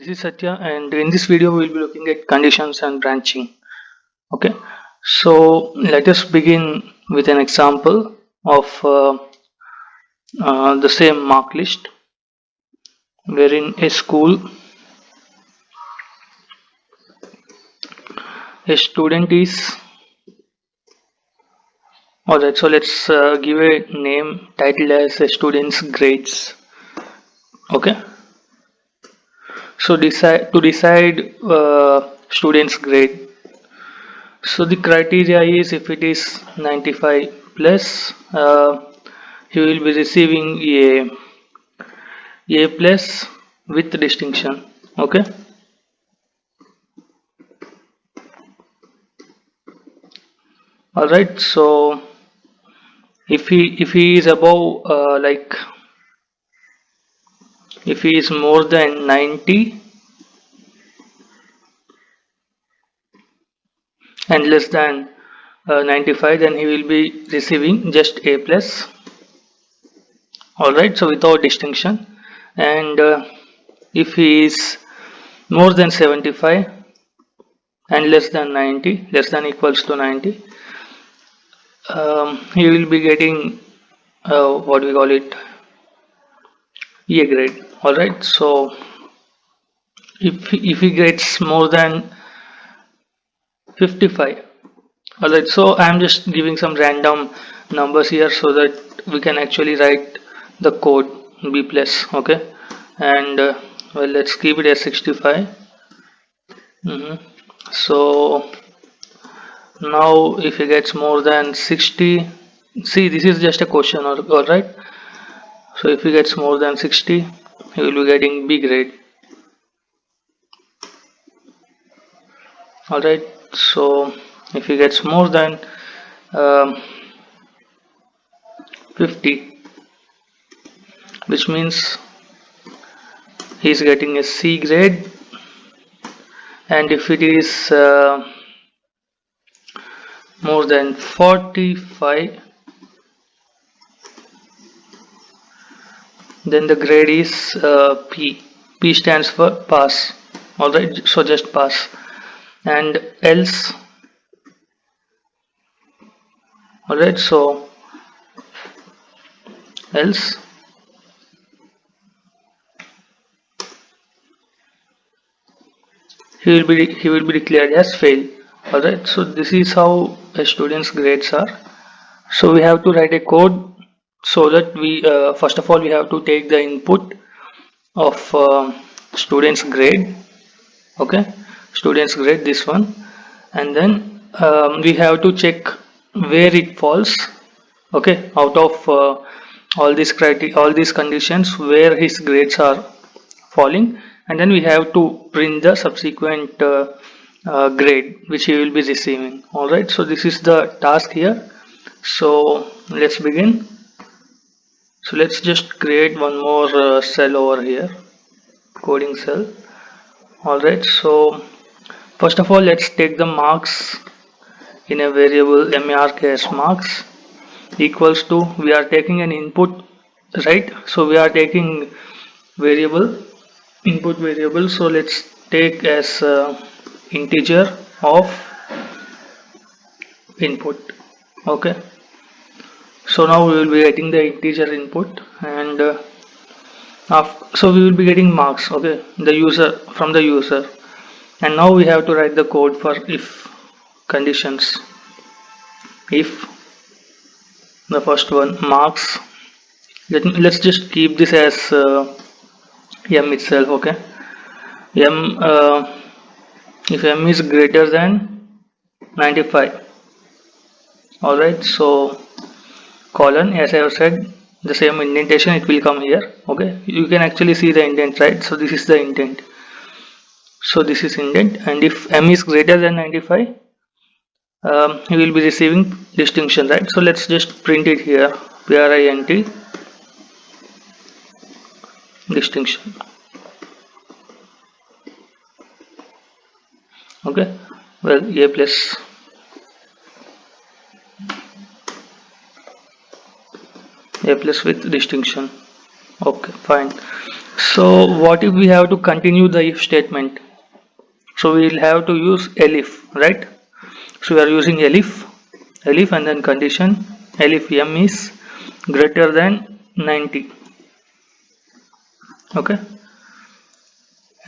This is Satya, and in this video we will be looking at conditions and branching. Okay, so let us begin with an example of the same mark list, wherein a student is. Alright, so let's give a name titled as a student's grades. Okay, so decide student's grade. So the criteria is if it is 95 plus, he will be receiving A plus with distinction. Okay. All right. So if he is above if he is more than 90 and less than 95, then he will be receiving just A plus. All right. So without distinction, and if he is more than 75 and less than 90, less than equals to 90, he will be getting what we call it, A grade. All right. So if he gets more than 55, all right. So I'm just giving some random numbers here so that we can actually write the code B plus. Okay. And well, let's keep it as 65. So now if he gets more than 60, see, this is just a question. All right. So if he gets more than 60, he will be getting B grade. Alright, so if he gets more than 50, which means he's getting a C grade, and if it is more than 45, then the grade is P. P stands for pass. Alright, so just pass. And else, alright, so else he will be declared as fail. Alright, so this is how a student's grades are. So we have to write a code so that we first of all we have to take the input of student's grade. Okay, student's grade, this one, and then we have to check where it falls. Okay, out of all these criteria, all these conditions, where his grades are falling, and then we have to print the subsequent grade which he will be receiving. All right, so this is the task here. So let's begin. So let's just create one more cell over here, coding cell. All right, so first of all, let's take the marks in a variable mark as marks equals to, we are taking an input, right? So we are taking variable, input variable. So let's take as integer of input. Okay, so now we will be getting the integer input, and so we will be getting marks. Okay, the user, from the user, and now we have to write the code for if conditions. If the first one, marks, let's just keep this as m itself. Okay, m, if m is greater than 95. All right, so colon, as I have said, the same indentation, it will come here. Okay, you can actually see the indent, right? So this is the indent, so this is indent, and if m is greater than 95, you will be receiving distinction, right? So let's just print it here, print distinction. Okay, well, A plus, A plus with distinction. Okay, fine. So what if we have to continue the if statement? So we will have to use elif, right? So we are using elif and then condition elif m is greater than 90. Okay,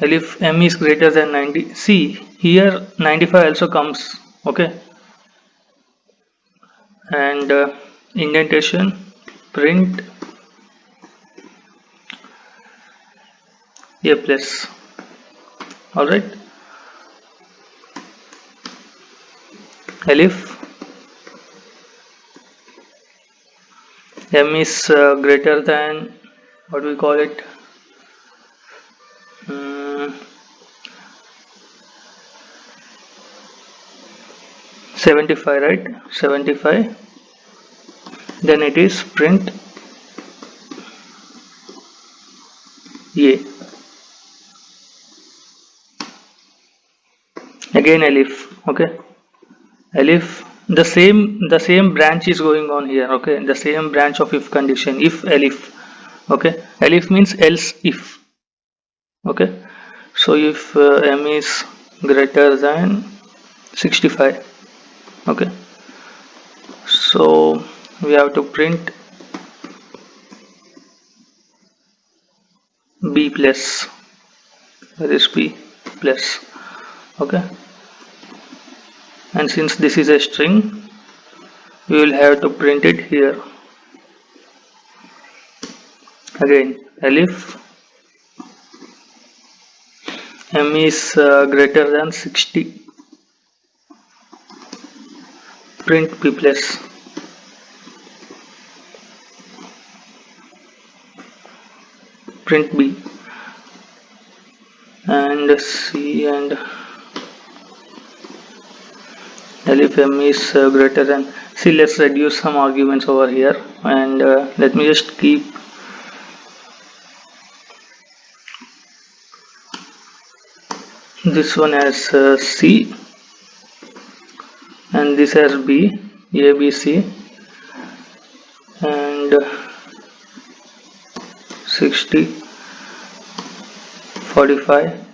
elif m is greater than 90. See here 95 also comes. Okay, and indentation print a plus. All right, elif m is greater than, what we call it, mm, 75, right? 75, then it is print a, again elif. Okay, elif, the same branch is going on here. Okay, the same branch of if condition, if elif. Okay, elif means else if. Okay, so if m is greater than 65. Okay, so we have to print b plus, that is b plus. Okay, and since this is a string, we will have to print it here. Again elif m is greater than 60, print b plus. Print b and c, and elif m is greater than, see, let's reduce some arguments over here, and let me just keep this one as c and this as b, a b c, and 60, 45,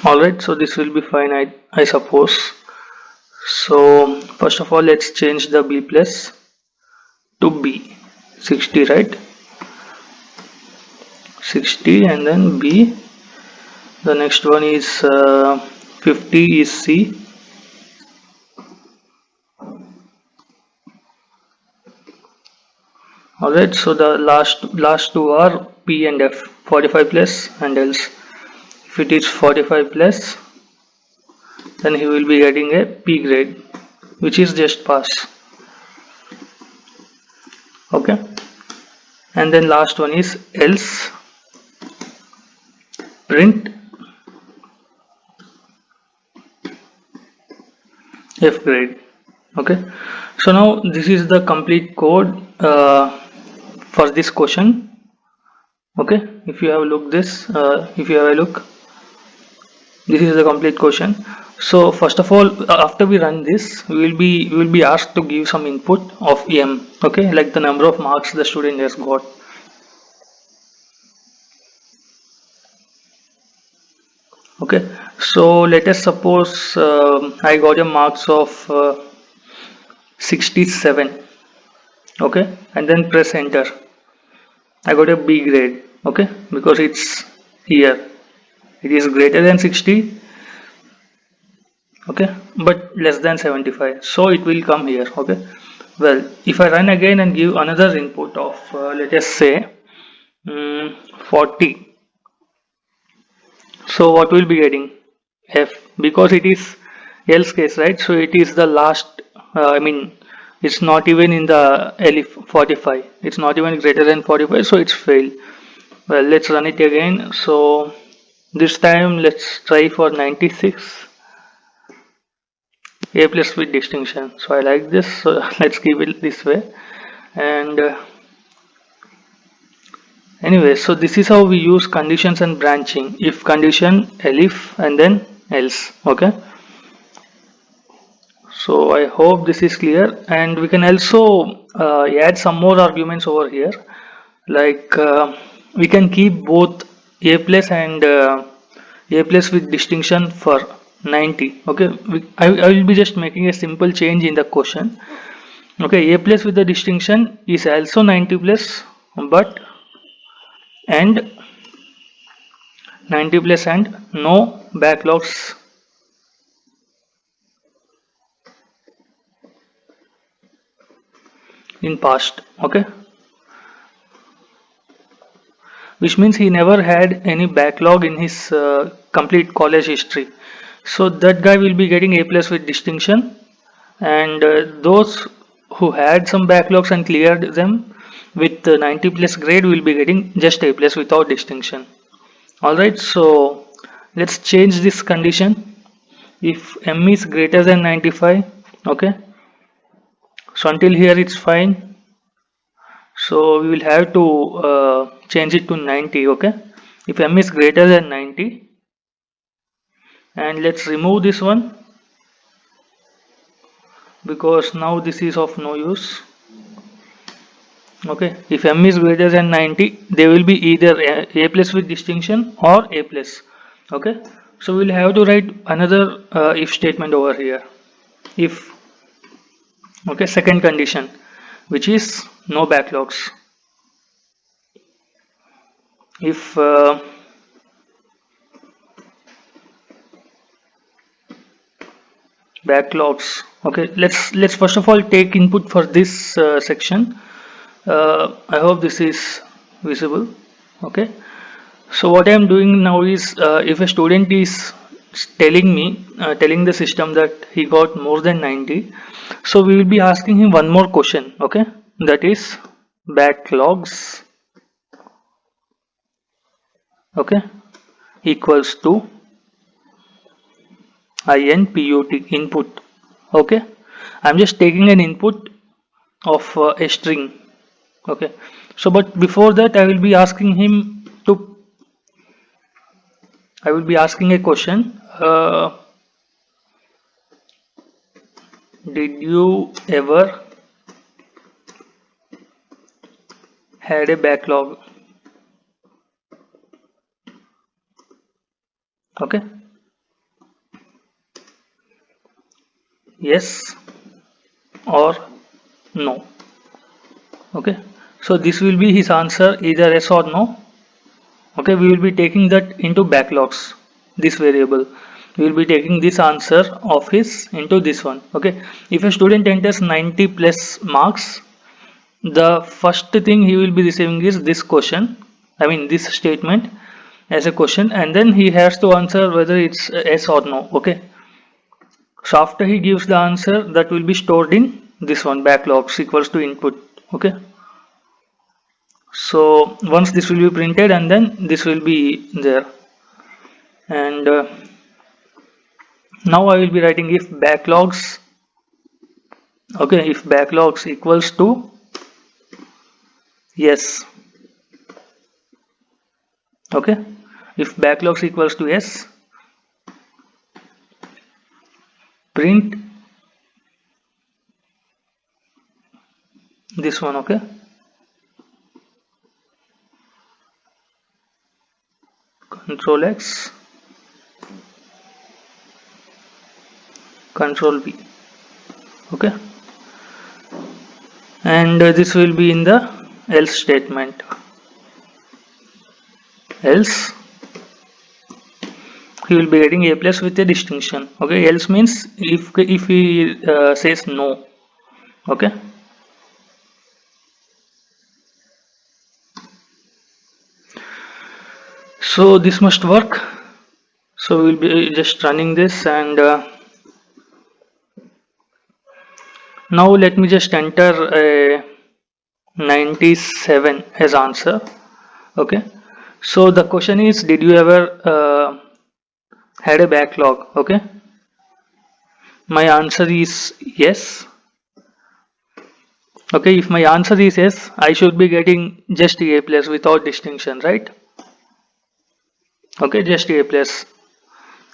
alright. So this will be fine, I suppose. So first of all, let's change the b plus to b, 60, right? 60, and then b, the next one is 50 is c, alright. So the last two are p and f, 45 plus and else. If it is 45 plus, then he will be getting a p grade, which is just pass. Okay, and then last one is else print f grade. Okay, so now this is the complete code for this question. Okay, if you have looked this, if you have a look, this is the complete question. So first of all, after we run this, we will be asked to give some input of m. Okay, like the number of marks the student has got. Okay, so let us suppose I got a marks of 67. Okay, and then press enter. I got a b grade. Okay, because it's here, it is greater than 60. Okay, but less than 75, so it will come here. Okay, well, if I run again and give another input of let us say 40, so what will be getting? F, because it is else case, right? So it is the last, I mean, it's not even in the elif 45, it's not even greater than 45, so it's failed. Well, let's run it again. So this time let's try for 96, a plus with distinction. So I like this, so let's keep it this way, and Anyway, so this is how we use conditions and branching. If condition, elif, and then else. Okay. So I hope this is clear, and we can also add some more arguments over here. Like we can keep both a plus and a plus with distinction for 90. Okay, I will be just making a simple change in the question. Okay, a plus with the distinction is also 90 plus, but and 90 plus and no backlogs in past. Okay, which means he never had any backlog in his complete college history. So that guy will be getting A plus with distinction, and those who had some backlogs and cleared them with 90 plus grade will be getting just A plus without distinction. Alright, so let's change this condition. If m is greater than 95, okay, so until here it's fine, so we will have to change it to 90. Okay, if m is greater than 90, and let's remove this one because now this is of no use. Okay, if m is greater than 90, they will be either a plus with distinction or a plus. Okay, so we'll have to write another if statement over here. If, okay, second condition, which is no backlogs. If backlogs, okay, let's first of all take input for this section. I hope this is visible. Okay, so what I am doing now is if a student is telling me telling the system that he got more than 90, so we will be asking him one more question. Okay, that is backlogs, okay, equals to input, input. Okay, I'm just taking an input of a string. Okay, so but before that I will be asking him to, I will be asking a question. Did you ever had a backlog? Okay, yes or no. Okay, so this will be his answer, either yes or no. Okay, we will be taking that into backlogs, this variable. We will be taking this answer of his into this one. Okay, if a student enters 90 plus marks, the first thing he will be receiving is this question, I mean this statement as a question, and then he has to answer whether it's yes or no. Okay, so after he gives the answer, that will be stored in this one, backlogs equals to input. Okay, so once this will be printed and then this will be there, and now I will be writing if backlogs, okay, if backlogs equals to yes. Okay, if backlogs equals to yes, print this one. Okay, control X, control V. Okay, and this will be in the else statement. Else he will be getting a plus with a distinction. Okay, else means if he says no. Okay, so this must work. So we'll be just running this, and now let me just enter a 97 as answer. Okay, so the question is, did you ever had a backlog? Okay, my answer is yes. Okay, if my answer is yes, I should be getting just A plus without distinction, right? Okay, just A plus.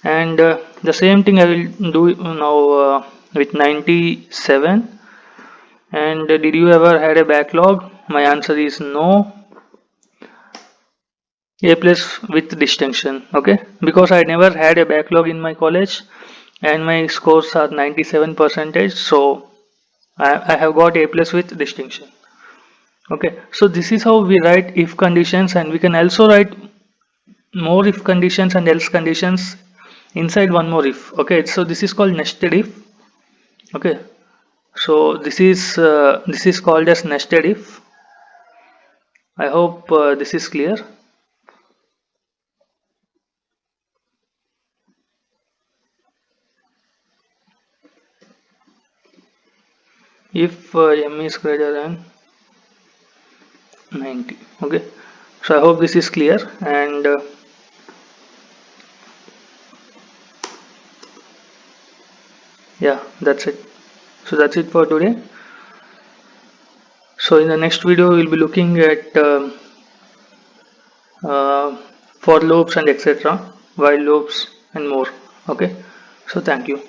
And the same thing I will do now with 97. And did you ever had a backlog? My answer is no. A plus with distinction. Okay, because I never had a backlog in my college and my scores are 97 percentage, so I have got A plus with distinction. Okay, so this is how we write if conditions, and we can also write more if conditions and else conditions inside one more if. Okay, so this is called nested if. Okay, so this is called as nested if. I hope this is clear. If m is greater than 90. Okay, so I hope this is clear. And yeah, that's it. So that's it for today. So in the next video we'll be looking at uh, for loops and etc, while loops and more. Okay, so thank you.